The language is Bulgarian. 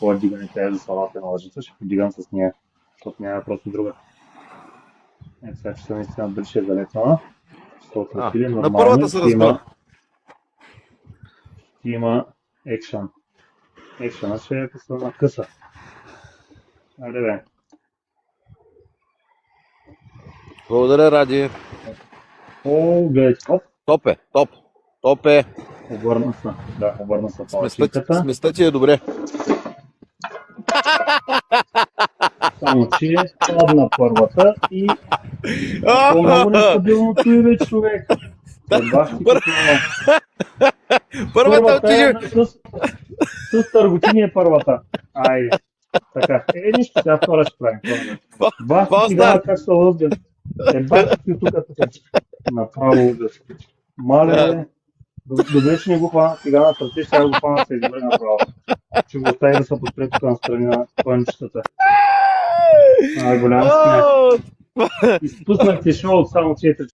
такова дигане, тя е за салата на лъжица, ще подигам с нея, защото няма просто друга. Ето сега, че съм наистина дали ще е залетвана. Или На нормално първата се разбира. ще има екшън. Екшъна ще е на къса. Айде бе. Благодаря, Ради. О, гледай, топ. Топ е, топ. Топ е. Обърна се. Да, обърна се палачинката. Сместа ти е добре. Само че падна първата и много нестабилното и вече човек. Първата отиде. С търготини е първата. Айде. Така. Нищо, сега втора ще правим. Бахти сега как се лъзган. Бахти тук. Направо угъс. Мале, добре, че не го хвана сега на сърце, ще го хвана се добре направо. Че го остави да се подпре тук на страни на пънчетата. Голям смях. Изпуснахте шоу само 4